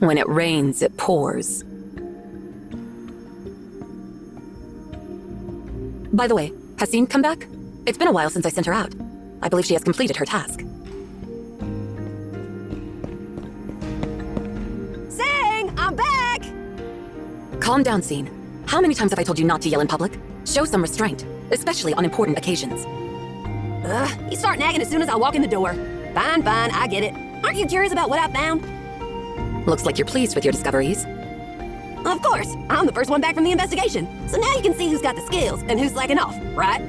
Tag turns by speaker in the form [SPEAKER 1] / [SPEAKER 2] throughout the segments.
[SPEAKER 1] When it rains, it pours. By the way, has Seer come back? It's been a while since I sent her out. I believe she has completed her task.
[SPEAKER 2] Sing! I'm back!
[SPEAKER 1] Calm down, Seer. How many times have I told you not to yell in public? Show some restraint, especially on important occasions.
[SPEAKER 2] You start nagging as soon as I walk in the door. Fine, I get it. Aren't you curious about what I found?
[SPEAKER 1] Looks like you're pleased with your discoveries.
[SPEAKER 2] Of course, I'm the first one back from the investigation. So now you can see who's got the skills and who's slacking off, right?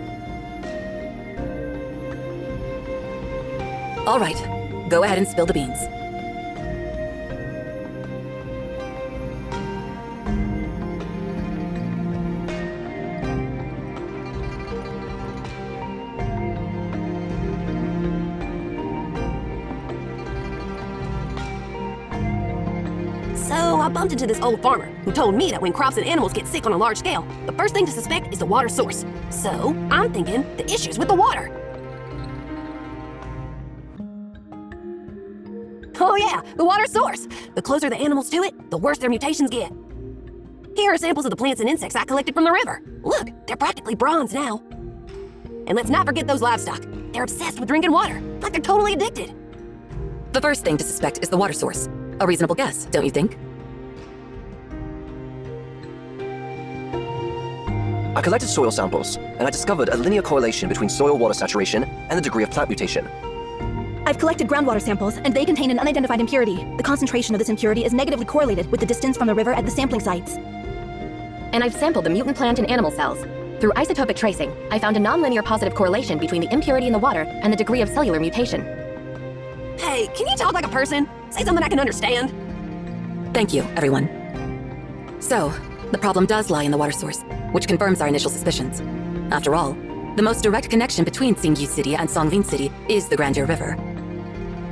[SPEAKER 1] All right, go ahead and spill the beans.
[SPEAKER 2] So I bumped into this old farmer who told me that when crops and animals get sick on a large scale, the first thing to suspect is the water source. So I'm thinking the issue's with the water. Oh yeah, the water source. The closer the animals to it, the worse their mutations get. Here are samples of the plants and insects I collected from the river. Look, they're practically bronze now. And let's not forget those livestock. They're obsessed with drinking water, like they're totally addicted.
[SPEAKER 1] The first thing to suspect is the water source. A reasonable guess, don't you think?
[SPEAKER 3] I collected soil samples, and I discovered a linear correlation between soil water saturation and the degree of plant mutation.
[SPEAKER 4] I've collected groundwater samples, and they contain an unidentified impurity. The concentration of this impurity is negatively correlated with the distance from the river at the sampling sites.
[SPEAKER 5] And I've sampled the mutant plant and animal cells. Through isotopic tracing, I found a nonlinear positive correlation between the impurity in the water and the degree of cellular mutation.
[SPEAKER 2] Hey, can you talk like a person? Say something I can understand.
[SPEAKER 1] Thank you, everyone. So, the problem does lie in the water source, which confirms our initial suspicions. After all, the most direct connection between Xingyu City and Songlin City is the Grandeur River.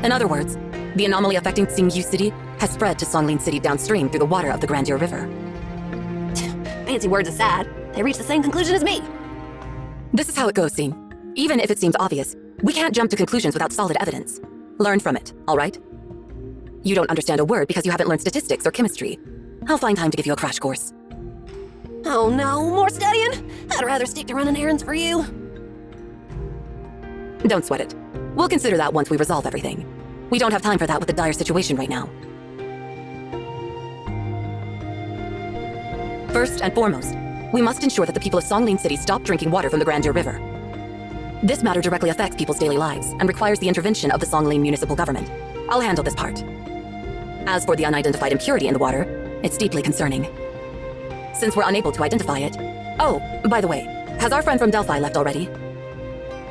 [SPEAKER 1] In other words, the anomaly affecting Xingyu City has spread to Songlin City downstream through the water of the Grandeur River.
[SPEAKER 2] Fancy words aside, they reached the same conclusion as me.
[SPEAKER 1] This is how it goes, Seer. Even if it seems obvious, we can't jump to conclusions without solid evidence. Learn from it, all right? You don't understand a word because you haven't learned statistics or chemistry. I'll find time to give you a crash course.
[SPEAKER 2] Oh no, more studying? I'd rather stick to running errands for you.
[SPEAKER 1] Don't sweat it. We'll consider that once we resolve everything. We don't have time for that with the dire situation right now. First and foremost, we must ensure that the people of Songlin City stop drinking water from the Grandeur River. This matter directly affects people's daily lives and requires the intervention of the Songlin municipal government. I'll handle this part. As for the unidentified impurity in the water, it's deeply concerning. Since we're unable to identify it... Oh, by the way, has our friend from Delphi left already?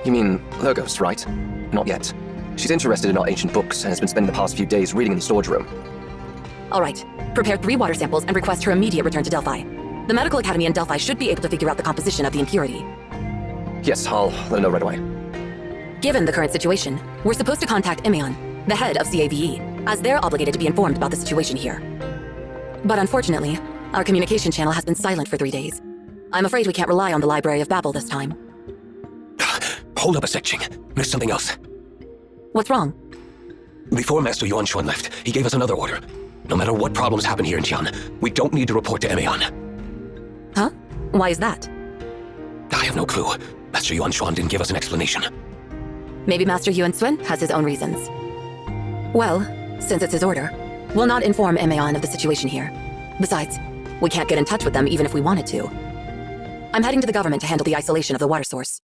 [SPEAKER 3] You mean Logos, right? Not yet. She's interested in our ancient books and has been spending the past few days reading in the storage room.
[SPEAKER 1] All right, prepare 3 water samples and request her immediate return to Delphi. The Medical Academy in Delphi should be able to figure out the composition of the impurity.
[SPEAKER 3] Yes, I'll let her know right away.
[SPEAKER 1] Given the current situation, we're supposed to contact Emeon, the head of CAVE, as they're obligated to be informed about the situation here. But unfortunately, our communication channel has been silent for 3 days. I'm afraid we can't rely on the Library of Babel this time.
[SPEAKER 6] Hold up a sec, Jing. There's something else.
[SPEAKER 1] What's wrong?
[SPEAKER 6] Before Master Yuan Xuan left, he gave us another order. No matter what problems happen here in Qian, we don't need to report to Emeon.
[SPEAKER 1] Huh? Why is that?
[SPEAKER 6] I have no clue. Master Yuan Xuan didn't give us an explanation.
[SPEAKER 1] Maybe Master Yuan Xuan has his own reasons. Well, since it's his order, we'll not inform Emeon of the situation here. Besides, we can't get in touch with them even if we wanted to. I'm heading to the government to handle the isolation of the water source.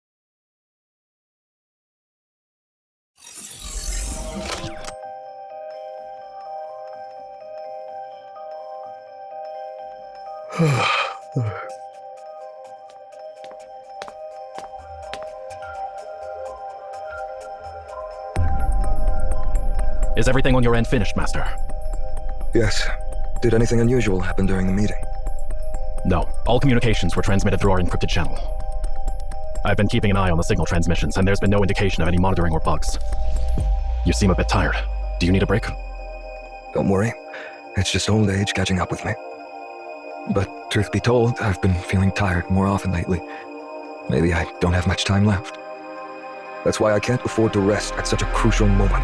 [SPEAKER 7] Is everything on your end finished, Master?
[SPEAKER 8] Yes. Did anything unusual happen during the meeting?
[SPEAKER 7] No. All communications were transmitted through our encrypted channel. I've been keeping an eye on the signal transmissions, and there's been no indication of any monitoring or bugs. You seem a bit tired. Do you need a break?
[SPEAKER 8] Don't worry. It's just old age catching up with me. But truth be told, I've been feeling tired more often lately. Maybe I don't have much time left. That's why I can't afford to rest at such a crucial moment.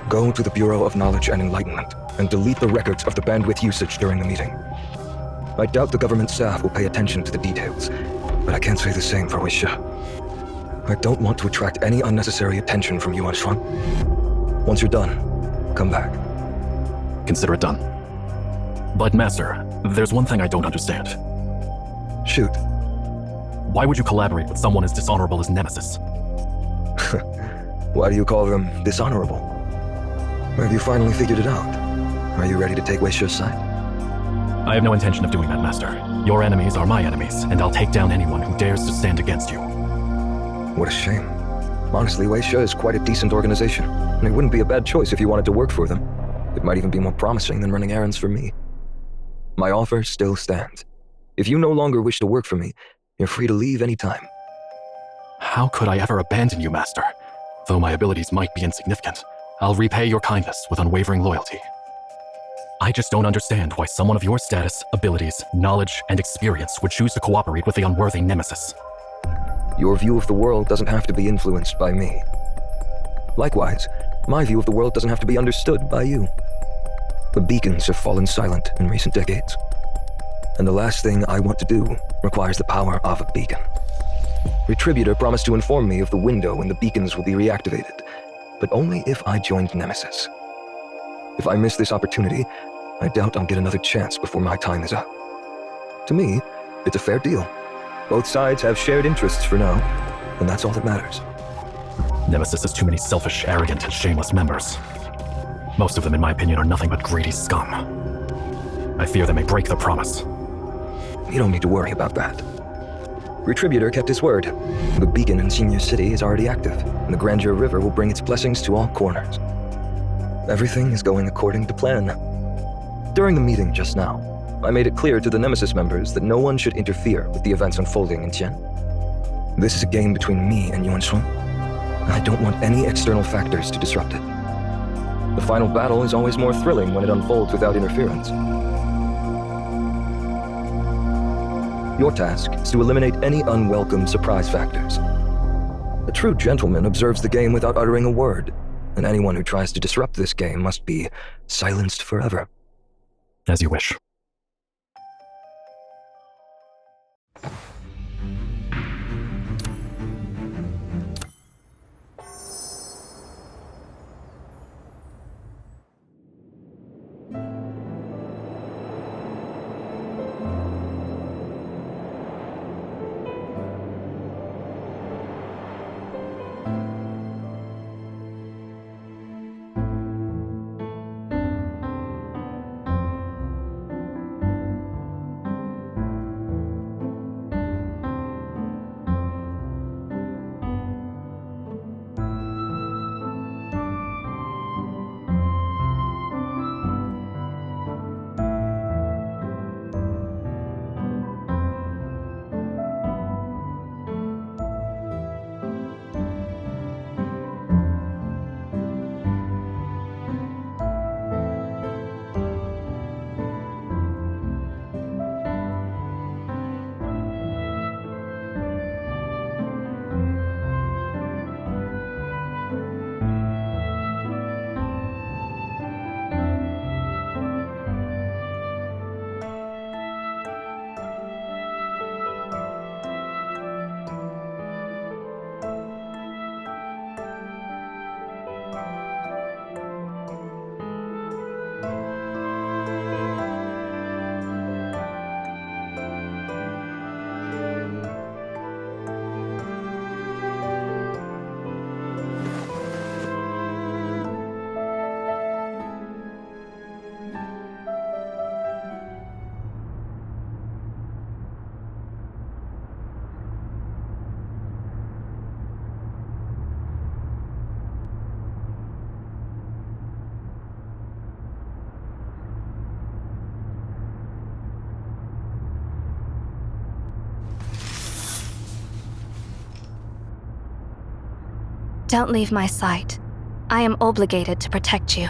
[SPEAKER 8] Go to the Bureau of Knowledge and Enlightenment and delete the records of the bandwidth usage during the meeting. I doubt the government staff will pay attention to the details, but I can't say the same for Wisha. I don't want to attract any unnecessary attention from Yuan Shuan. Once you're done, come back.
[SPEAKER 7] Consider it done. But Master, there's one thing I don't understand.
[SPEAKER 8] Shoot.
[SPEAKER 7] Why would you collaborate with someone as dishonorable as Nemesis?
[SPEAKER 8] Why do you call them dishonorable? Have you finally figured it out? Are you ready to take Weisha's side?
[SPEAKER 7] I have no intention of doing that, Master. Your enemies are my enemies, and I'll take down anyone who dares to stand against you.
[SPEAKER 8] What a shame. Honestly, Weisha is quite a decent organization, and it wouldn't be a bad choice if you wanted to work for them. It might even be more promising than running errands for me. My offer still stands. If you no longer wish to work for me, you're free to leave anytime.
[SPEAKER 7] How could I ever abandon you, Master? Though my abilities might be insignificant, I'll repay your kindness with unwavering loyalty. I just don't understand why someone of your status, abilities, knowledge, and experience would choose to cooperate with the unworthy Nemesis.
[SPEAKER 8] Your view of the world doesn't have to be influenced by me. Likewise, my view of the world doesn't have to be understood by you. The beacons have fallen silent in recent decades, and the last thing I want to do requires the power of a beacon. Retributor promised to inform me of the window when the beacons will be reactivated, but only if I joined Nemesis. If I miss this opportunity, I doubt I'll get another chance before my time is up. To me, it's a fair deal. Both sides have shared interests for now, and that's all that matters.
[SPEAKER 7] Nemesis has too many selfish, arrogant, and shameless members. Most of them, in my opinion, are nothing but greedy scum. I fear they may break their promise.
[SPEAKER 8] You don't need to worry about that. Retributor kept his word. The beacon in Senior City is already active, and the Grandeur River will bring its blessings to all corners. Everything is going according to plan. During the meeting just now, I made it clear to the Nemesis members that no one should interfere with the events unfolding in Qian. This is a game between me and Yuan Shun, and I don't want any external factors to disrupt it. The final battle is always more thrilling when it unfolds without interference. Your task is to eliminate any unwelcome surprise factors. A true gentleman observes the game without uttering a word, and anyone who tries to disrupt this game must be silenced forever.
[SPEAKER 7] As you wish.
[SPEAKER 9] Don't leave my sight. I am obligated to protect you.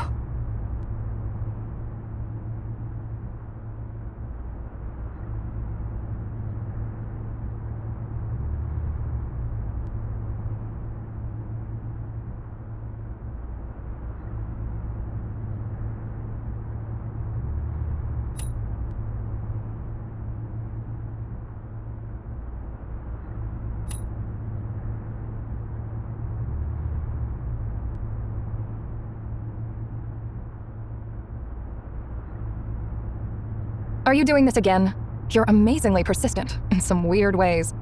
[SPEAKER 10] Are you doing this again? You're amazingly persistent in some weird ways.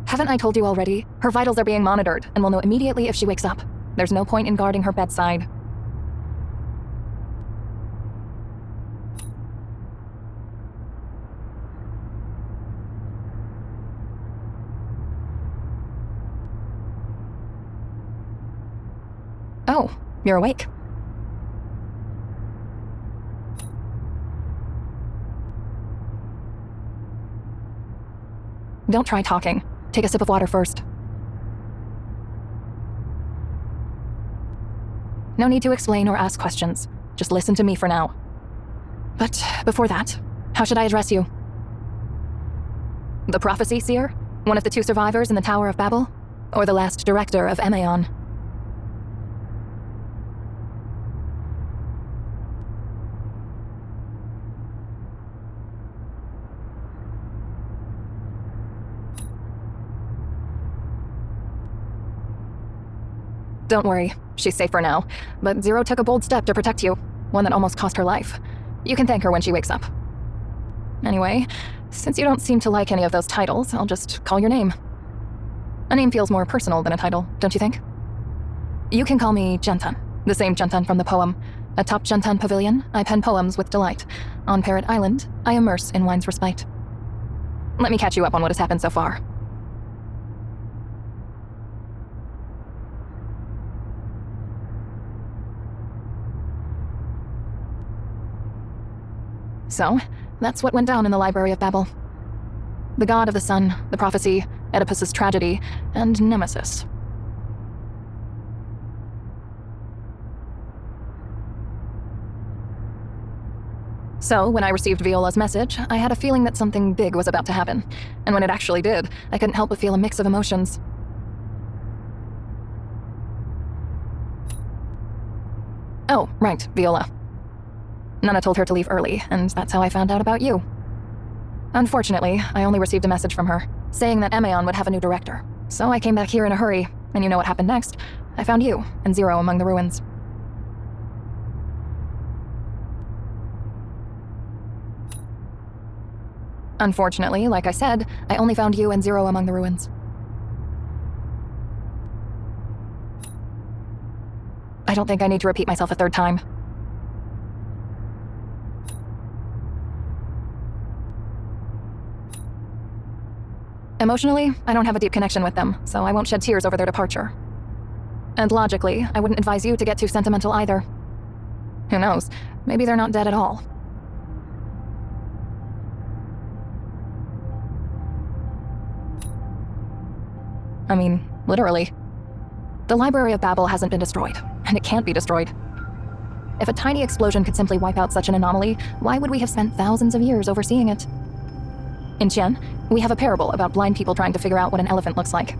[SPEAKER 10] Haven't I told you already? Her vitals are being monitored and will know immediately if she wakes up. There's no point in guarding her bedside. Oh, you're awake. Don't try talking. Take a sip of water first. No need to explain or ask questions. Just listen to me for now. But before that, how should I address you? The prophecy seer? One of the 2 survivors in the Tower of Babel? Or the last director of Emaon? Don't worry, she's safe for now. But Zero took a bold step to protect you, one that almost cost her life. You can thank her when she wakes up. Anyway, since you don't seem to like any of those titles, I'll just call your name. A name feels more personal than a title, don't you think? You can call me Gentan, the same Gentan from the poem. Atop Gentan Pavilion, I pen poems with delight. On Parrot Island, I immerse in wine's respite. Let me catch you up on what has happened so far. So, that's what went down in the Library of Babel. The god of the sun, the prophecy, Oedipus's tragedy, and Nemesis. So, when I received Viola's message, I had a feeling that something big was about to happen. And when it actually did, I couldn't help but feel a mix of emotions. Oh, right, Viola. Nana told her to leave early, and that's how I found out about you. Unfortunately, I only received a message from her, saying that Emaon would have a new director. So I came back here in a hurry, and you know what happened next. I found you, and Zero among the ruins. Unfortunately, like I said, I only found you and Zero among the ruins. I don't think I need to repeat myself a 3rd time. Emotionally, I don't have a deep connection with them, so I won't shed tears over their departure. And logically, I wouldn't advise you to get too sentimental either. Who knows? Maybe they're not dead at all. I mean, literally. The Library of Babel hasn't been destroyed, and it can't be destroyed. If a tiny explosion could simply wipe out such an anomaly, why would we have spent thousands of years overseeing it? In Qian, we have a parable about blind people trying to figure out what an elephant looks like.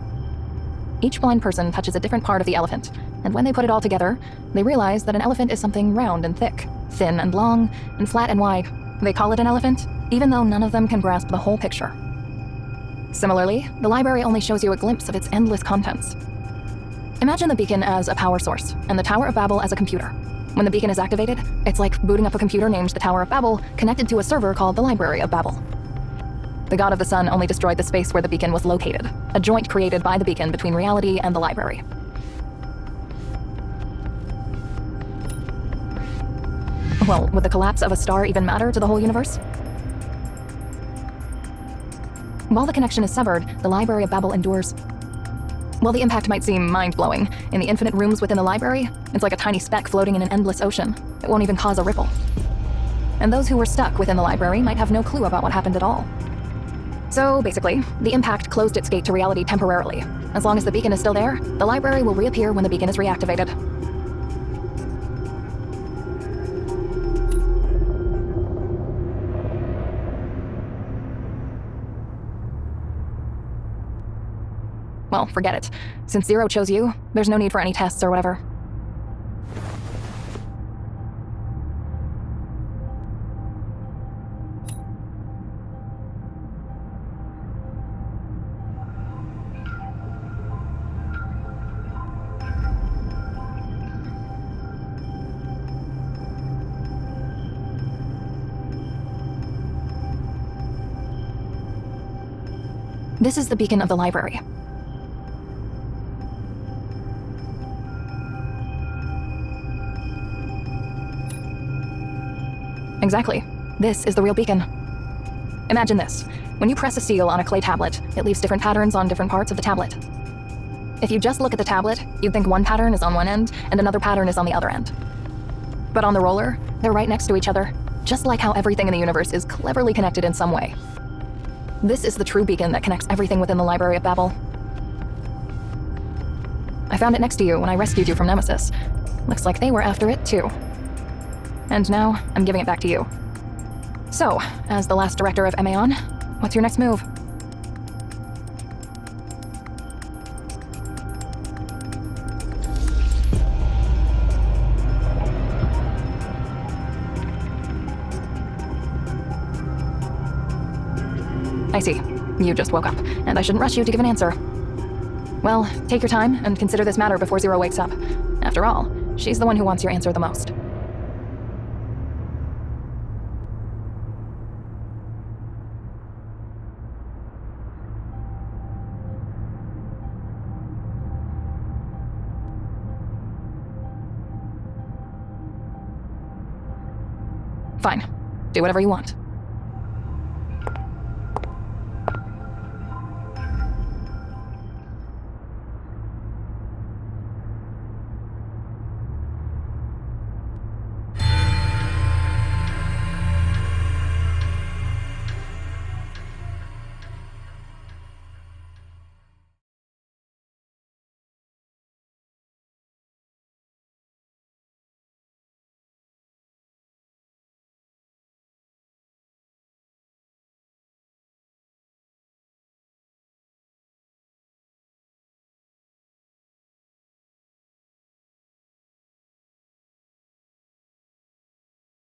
[SPEAKER 10] Each blind person touches a different part of the elephant, and when they put it all together, they realize that an elephant is something round and thick, thin and long, and flat and wide. They call it an elephant, even though none of them can grasp the whole picture. Similarly, the library only shows you a glimpse of its endless contents. Imagine the beacon as a power source, and the Tower of Babel as a computer. When the beacon is activated, it's like booting up a computer named the Tower of Babel, connected to a server called the Library of Babel. The god of the sun only destroyed the space where the beacon was located, a joint created by the beacon between reality and the library. Well, would the collapse of a star even matter to the whole universe? While the connection is severed, the Library of Babel endures. While the impact might seem mind-blowing, in the infinite rooms within the library, it's like a tiny speck floating in an endless ocean. It won't even cause a ripple. And those who were stuck within the library might have no clue about what happened at all. So basically, the impact closed its gate to reality temporarily. As long as the beacon is still there, the library will reappear when the beacon is reactivated. Well, forget it. Since Zero chose you, there's no need for any tests or whatever. This is the beacon of the library. Exactly. This is the real beacon. Imagine this. When you press a seal on a clay tablet, it leaves different patterns on different parts of the tablet. If you just look at the tablet, you'd think one pattern is on one end and another pattern is on the other end. But on the roller, they're right next to each other, just like how everything in the universe is cleverly connected in some way. This is the true beacon that connects everything within the Library of Babel. I found it next to you when I rescued you from Nemesis. Looks like they were after it too. And now, I'm giving it back to you. So, as the last director of Emaon, what's your next move? I see. You just woke up, and I shouldn't rush you to give an answer. Well, take your time and consider this matter before Zero wakes up. After all, she's the one who wants your answer the most. Fine. Do whatever you want.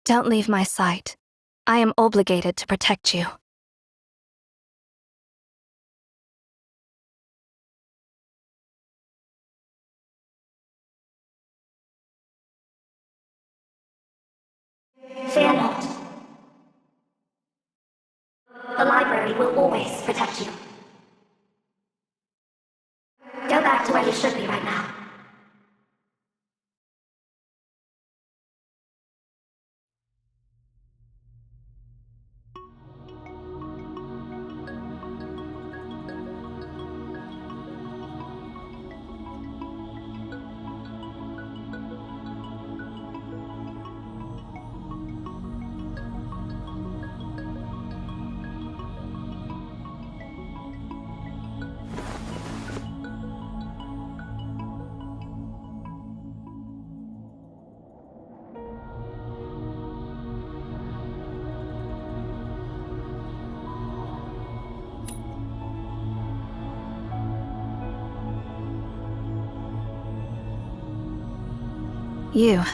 [SPEAKER 9] Don't leave my sight. I am obligated to protect you.
[SPEAKER 11] Fear not. The library will always protect you. Go back to where you should be right now.
[SPEAKER 9] You.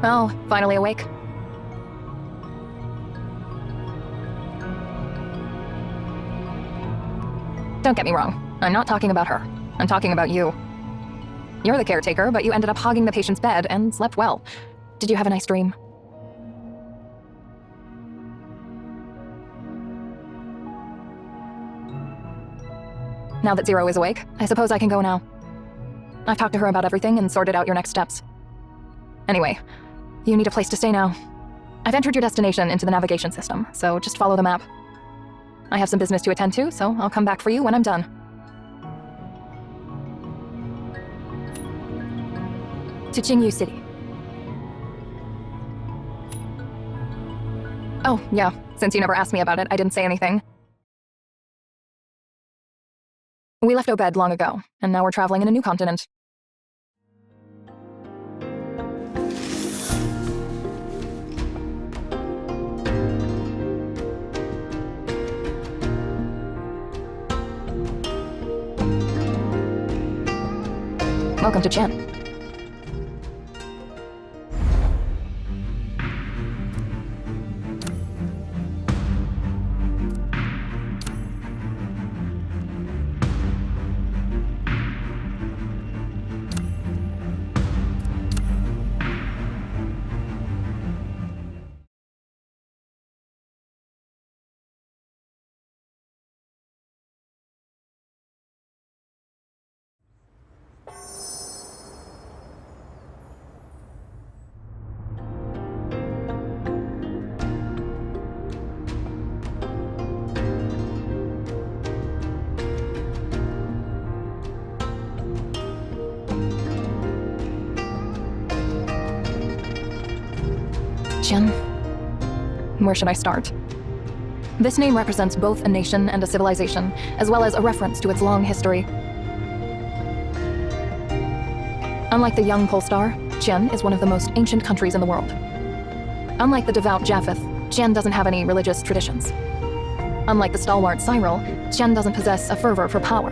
[SPEAKER 10] Oh, finally awake? Don't get me wrong. I'm not talking about her. I'm talking about you. You're the caretaker, but you ended up hogging the patient's bed and slept well. Did you have a nice dream? Now that Zero is awake, I suppose I can go now. I've talked to her about everything and sorted out your next steps. Anyway, you need a place to stay now. I've entered your destination into the navigation system, so just follow the map. I have some business to attend to, so I'll come back for you when I'm done. To Qingyu City. Oh, yeah, since you never asked me about it, I didn't say anything. We left Obed long ago, and now we're traveling in a new continent. Welcome to Chen. Chen. Where should I start? This name represents both a nation and a civilization, as well as a reference to its long history. Unlike the young Polestar, Chen is one of the most ancient countries in the world. Unlike the devout Japheth, Chen doesn't have any religious traditions. Unlike the stalwart Cyril, Chen doesn't possess a fervor for power.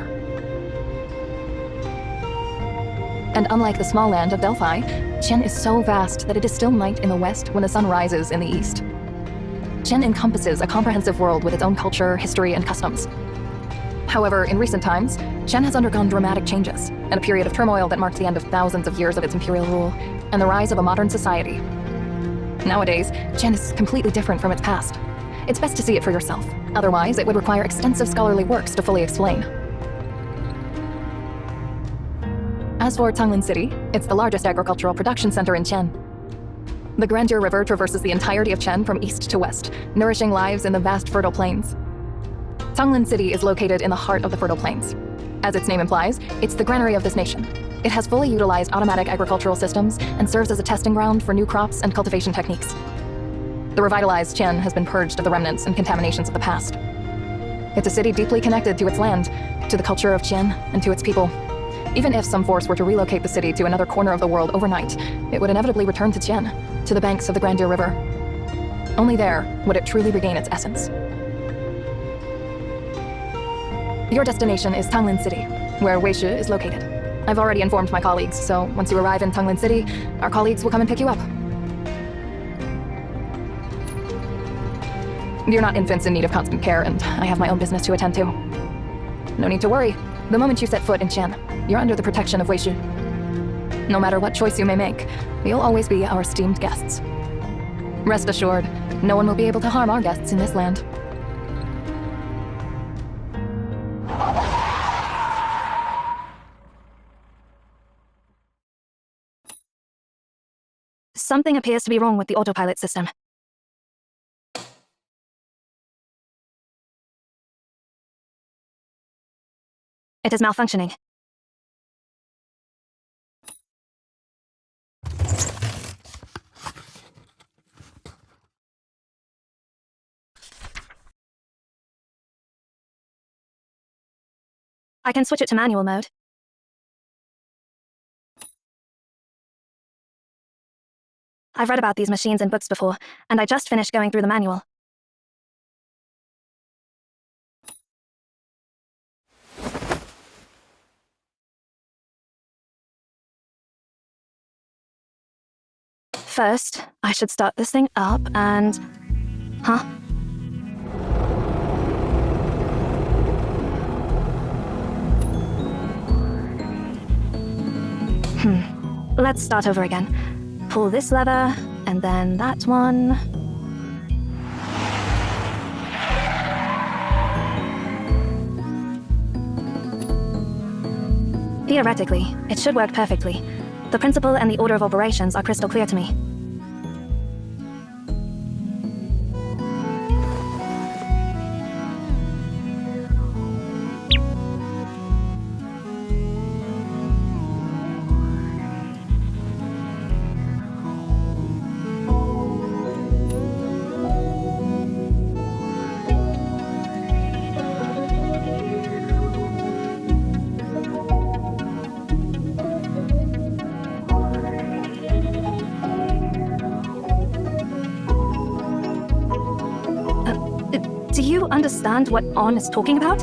[SPEAKER 10] And unlike the small land of Delphi, Chen is so vast that it is still night in the west when the sun rises in the east. Chen encompasses a comprehensive world with its own culture, history, and customs. However, in recent times, Chen has undergone dramatic changes, and a period of turmoil that marked the end of thousands of years of its imperial rule, and the rise of a modern society. Nowadays, Chen is completely different from its past. It's best to see it for yourself. Otherwise, it would require extensive scholarly works to fully explain. As for Tanglin City, it's the largest agricultural production center in Chen. The Grandeur River traverses the entirety of Chen from east to west, nourishing lives in the vast fertile plains. Tanglin City is located in the heart of the fertile plains. As its name implies, it's the granary of this nation. It has fully utilized automatic agricultural systems and serves as a testing ground for new crops and cultivation techniques. The revitalized Chen has been purged of the remnants and contaminations of the past. It's a city deeply connected to its land, to the culture of Chen, and to its people. Even if some force were to relocate the city to another corner of the world overnight, it would inevitably return to Chen, to the banks of the Grandeur River. Only there would it truly regain its essence. Your destination is Tanglin City, where Weishu is located. I've already informed my colleagues, so once you arrive in Tanglin City, our colleagues will come and pick you up. You're not infants in need of constant care, and I have my own business to attend to. No need to worry. The moment you set foot in Chen, you're under the protection of Weishu. No matter what choice you may make, you'll always be our esteemed guests. Rest assured, no one will be able to harm our guests in this land.
[SPEAKER 9] Something appears to be wrong with the autopilot system. It is malfunctioning. I can switch it to manual mode. I've read about these machines in books before, and I just finished going through the manual. First, I should start this thing up and... Huh? Let's start over again. Pull this lever, and then that one. Theoretically, it should work perfectly. The principle and the order of operations are crystal clear to me. Do you understand what On is talking about?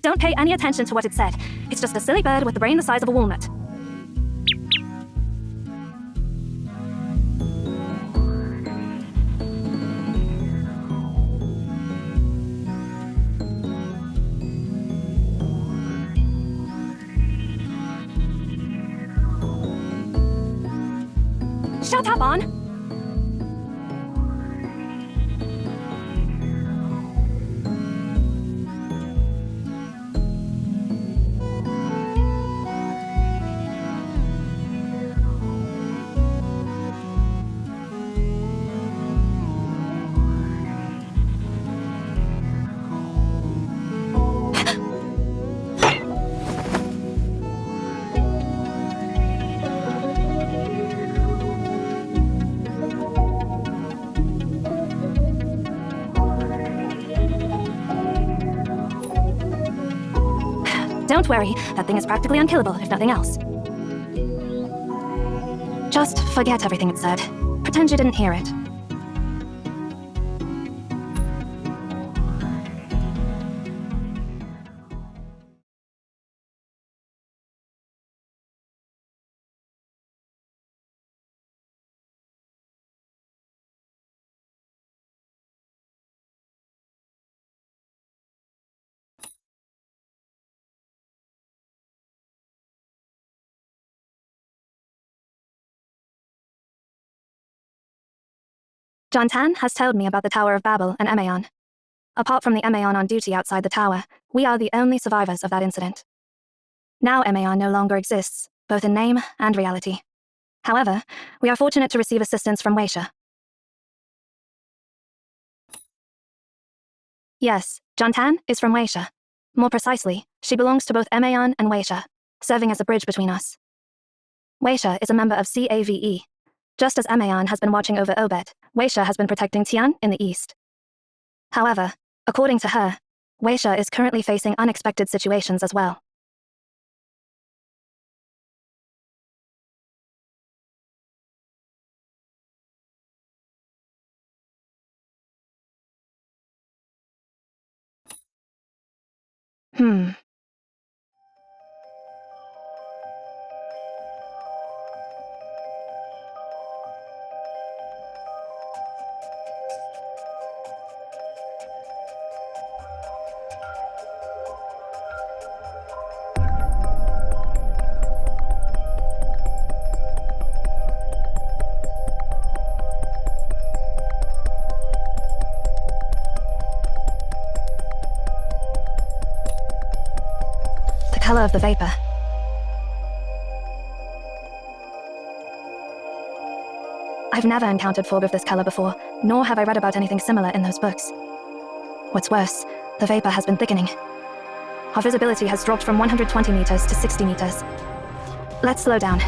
[SPEAKER 9] Don't pay any attention to what it said. It's just a silly bird with the brain the size of a walnut. Shut up, On! Don't worry, that thing is practically unkillable, if nothing else. Just forget everything it said. Pretend you didn't hear it. John Tan has told me about the Tower of Babel and Emaon. Apart from the Emaon on duty outside the tower, we are the only survivors of that incident. Now Emaon no longer exists, both in name and reality. However, we are fortunate to receive assistance from Weisha. Yes, John Tan is from Weisha. More precisely, she belongs to both Emaon and Weisha, serving as a bridge between us. Weisha is a member of CAVE. Just as Emaon has been watching over Obed, Weisha has been protecting Tian in the east. However, according to her, Weisha is currently facing unexpected situations as well. The color of the vapor. I've never encountered fog of this color before, nor have I read about anything similar in those books. What's worse, the vapor has been thickening. Our visibility has dropped from 120 meters to 60 meters. Let's slow down.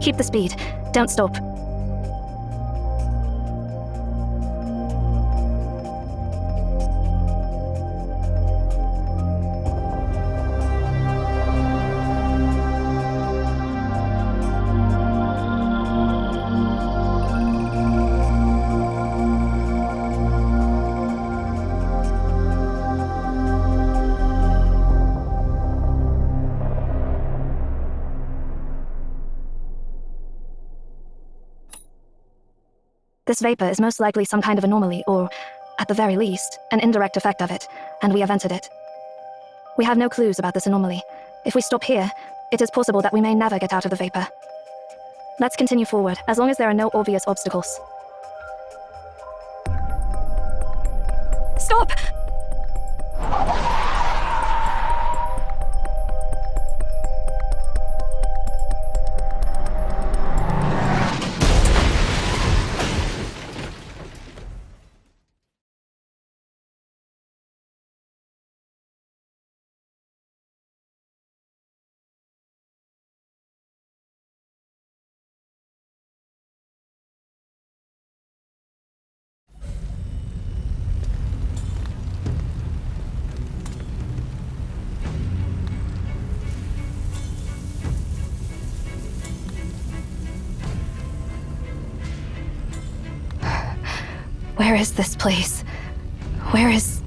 [SPEAKER 9] Keep the speed. Don't stop. This vapor is most likely some kind of anomaly, or, at the very least, an indirect effect of it, and we have entered it. We have no clues about this anomaly. If we stop here, it is possible that we may never get out of the vapor. Let's continue forward, as long as there are no obvious obstacles. Stop! Where is this place? Where is...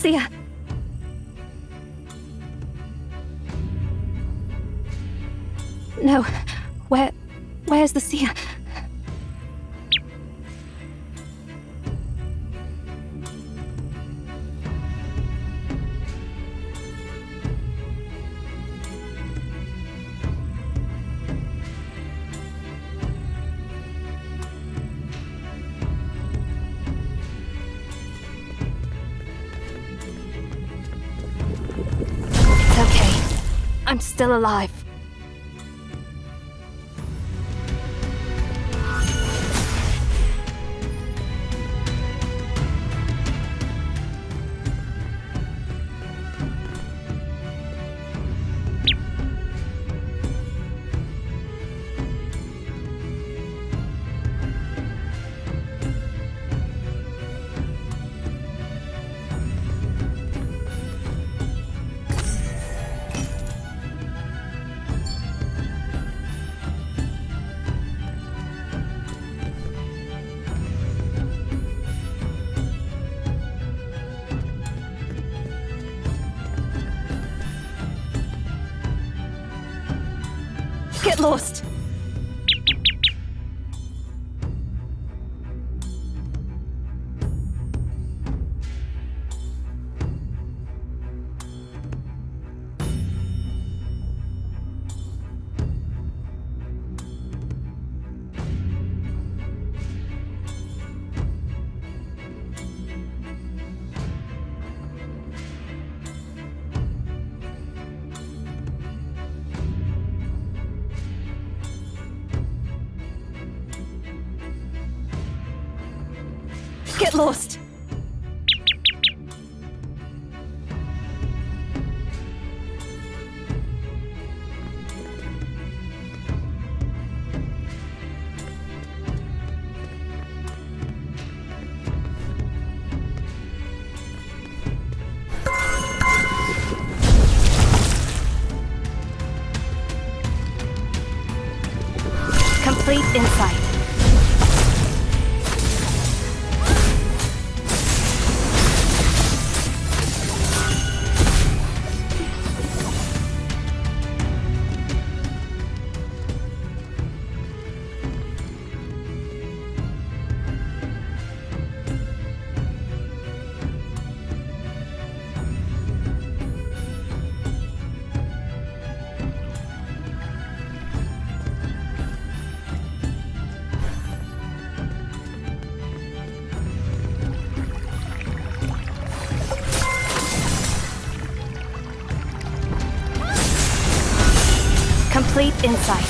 [SPEAKER 9] Seer! No. Where's the Seer? I'm still alive. Get lost! Get lost! Complete insight. Complete insight.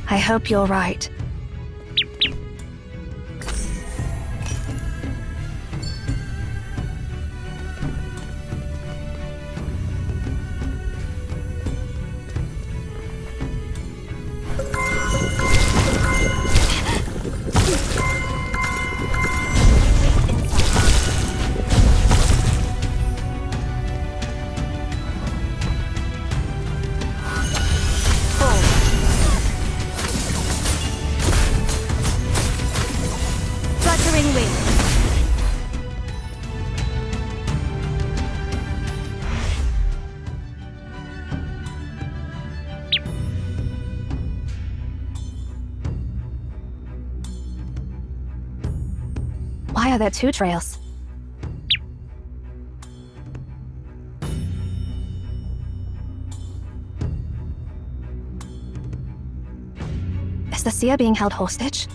[SPEAKER 9] I hope you're right. Fluttering wing. Why are there two trails? Is the Seer being held hostage?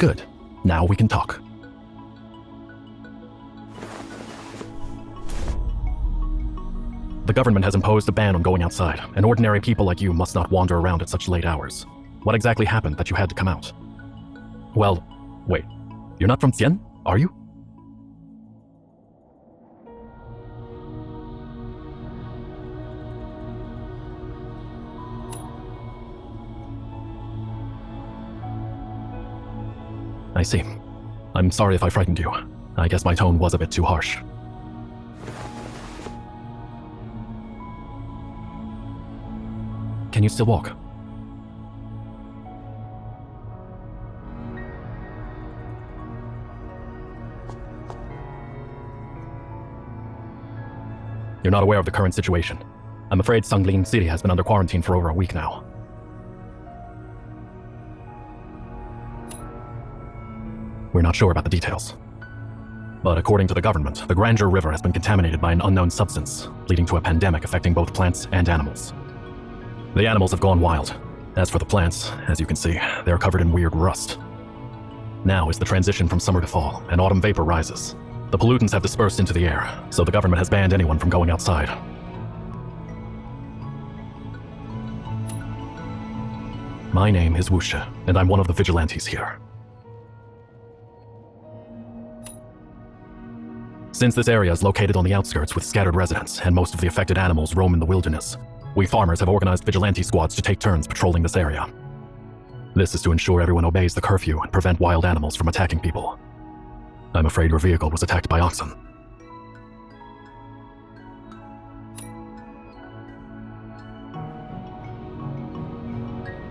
[SPEAKER 7] Good. Now we can talk. The government has imposed a ban on going outside, and ordinary people like you must not wander around at such late hours. What exactly happened that you had to come out? Well, wait. You're not from Xian, are you? I see. I'm sorry if I frightened you. I guess my tone was a bit too harsh. Can you still walk? You're not aware of the current situation. I'm afraid Songlin City has been under quarantine for over a week now. We're not sure about the details. But according to the government, the Grandeur River has been contaminated by an unknown substance, leading to a pandemic affecting both plants and animals. The animals have gone wild. As for the plants, as you can see, they're covered in weird rust. Now is the transition from summer to fall, and autumn vapor rises. The pollutants have dispersed into the air, so the government has banned anyone from going outside. My name is Wuxia, and I'm one of the vigilantes here. Since this area is located on the outskirts with scattered residents, and most of the affected animals roam in the wilderness, we farmers have organized vigilante squads to take turns patrolling this area. This is to ensure everyone obeys the curfew and prevent wild animals from attacking people. I'm afraid your vehicle was attacked by oxen.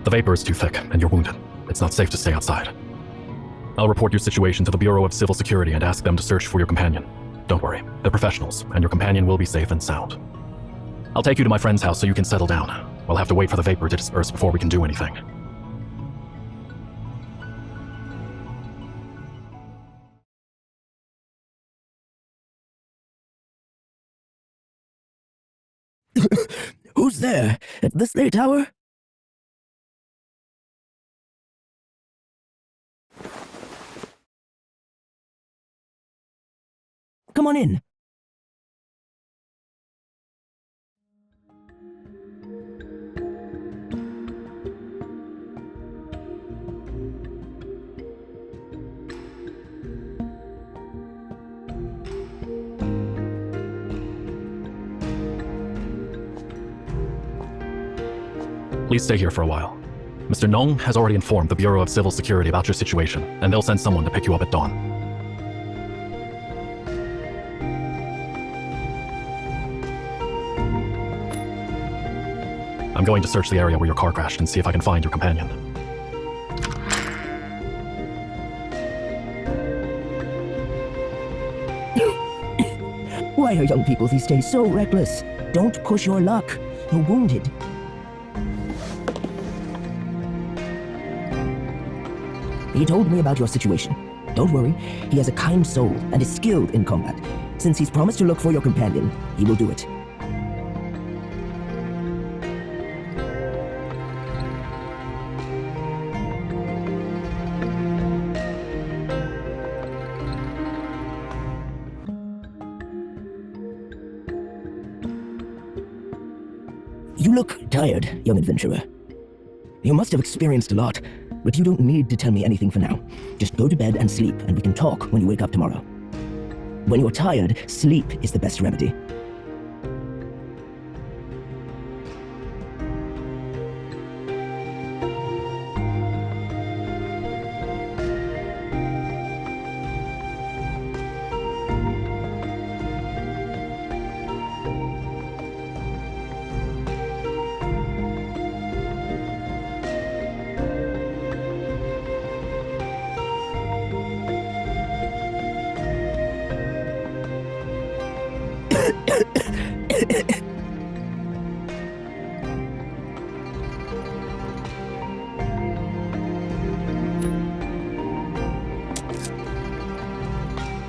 [SPEAKER 7] The vapor is too thick, and you're wounded. It's not safe to stay outside. I'll report your situation to the Bureau of Civil Security and ask them to search for your companion. Don't worry, they're professionals, and your companion will be safe and sound. I'll take you to my friend's house so you can settle down. We'll have to wait for the vapor to disperse before we can do anything.
[SPEAKER 12] Who's there? At this late hour? Come on in.
[SPEAKER 7] Please stay here for a while. Mr. Nong has already informed the Bureau of Civil Security about your situation, and they'll send someone to pick you up at dawn. I'm going to search the area where your car crashed and see if I can find your companion.
[SPEAKER 12] Why are young people these days so reckless? Don't push your luck. You're wounded. He told me about your situation. Don't worry, he has a kind soul and is skilled in combat. Since he's promised to look for your companion, he will do it. You look tired, young adventurer. You must have experienced a lot, but you don't need to tell me anything for now. Just go to bed and sleep, and we can talk when you wake up tomorrow. When you're tired, sleep is the best remedy.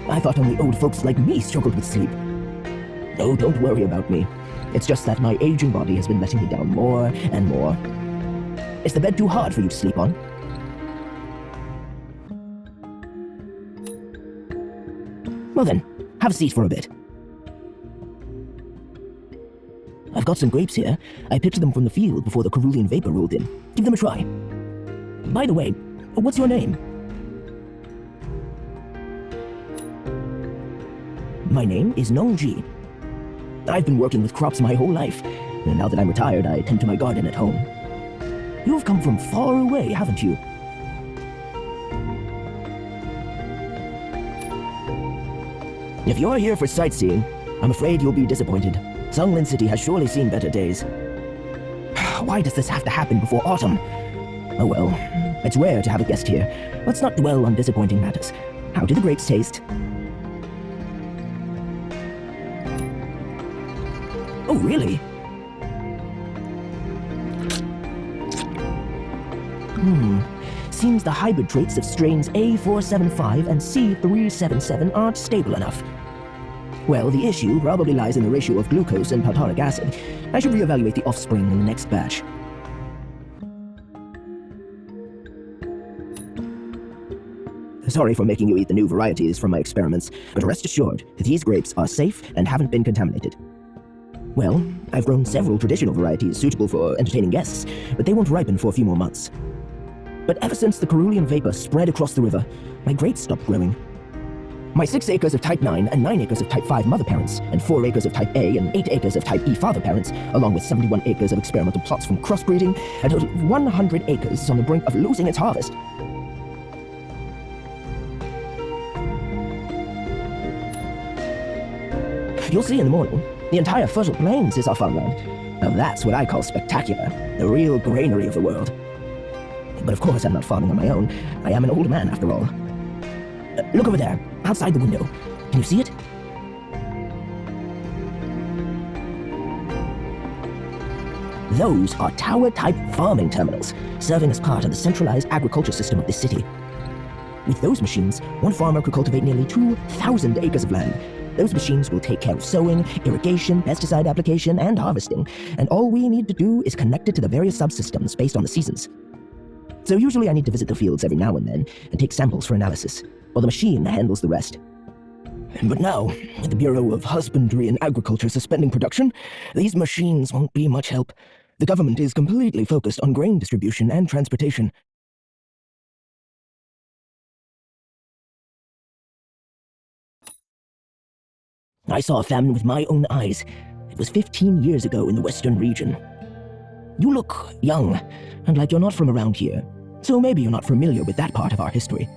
[SPEAKER 12] I thought only old folks like me struggled with sleep. Oh, don't worry about me. It's just that my aging body has been letting me down more and more. Is the bed too hard for you to sleep on? Well then, have a seat for a bit. I've got some grapes here. I picked them from the field before the cerulean vapor rolled in. Give them a try. By the way, what's your name? My name is Nongji. I've been working with crops my whole life, and now that I'm retired, I tend to my garden at home. You've come from far away, haven't you? If you're here for sightseeing, I'm afraid you'll be disappointed. Songlin City has surely seen better days. Why does this have to happen before autumn? Oh well, it's rare to have a guest here. Let's not dwell on disappointing matters. How do the grapes taste? Oh, really? Seems the hybrid traits of strains A475 and C377 aren't stable enough. Well, the issue probably lies in the ratio of glucose and tartaric acid. I should reevaluate the offspring in the next batch. Sorry for making you eat the new varieties from my experiments, but rest assured that these grapes are safe and haven't been contaminated. Well, I've grown several traditional varieties suitable for entertaining guests, but they won't ripen for a few more months. But ever since the cerulean vapor spread across the river, my grapes stopped growing. My 6 acres of type 9 and 9 acres of type 5 mother parents, and 4 acres of type A and 8 acres of type E father parents, along with 71 acres of experimental plots from crossbreeding, a total of 100 acres is on the brink of losing its harvest. You'll see in the morning, the entire fertile plains is our farmland. Now that's what I call spectacular, the real granary of the world. But of course I'm not farming on my own. I am an old man after all. Look over there, outside the window. Can you see it? Those are tower-type farming terminals, serving as part of the centralized agriculture system of this city. With those machines, one farmer could cultivate nearly 2,000 acres of land. Those machines will take care of sowing, irrigation, pesticide application, and harvesting, and all we need to do is connect it to the various subsystems based on the seasons. So usually I need to visit the fields every now and then and take samples for analysis, while the machine handles the rest. But now, with the Bureau of Husbandry and Agriculture suspending production, these machines won't be much help. The government is completely focused on grain distribution and transportation. I saw a famine with my own eyes. It was 15 years ago in the western region. You look young, and like you're not from around here, so maybe you're not familiar with that part of our history.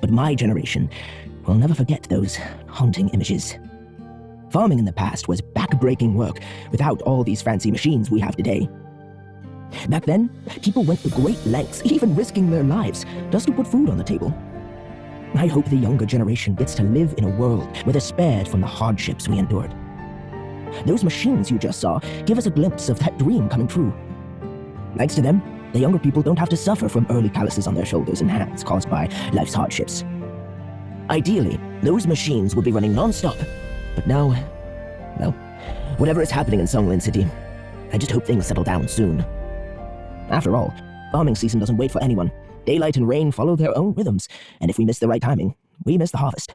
[SPEAKER 12] But my generation will never forget those haunting images. Farming in the past was back-breaking work without all these fancy machines we have today. Back then, people went to great lengths, even risking their lives, just to put food on the table. I hope the younger generation gets to live in a world where they're spared from the hardships we endured. Those machines you just saw give us a glimpse of that dream coming true. Thanks to them, the younger people don't have to suffer from early calluses on their shoulders and hands caused by life's hardships. Ideally, those machines would be running non-stop, but now, well, whatever is happening in Songlin City, I just hope things settle down soon. After all, farming season doesn't wait for anyone. Daylight and rain follow their own rhythms, and if we miss the right timing, we miss the harvest.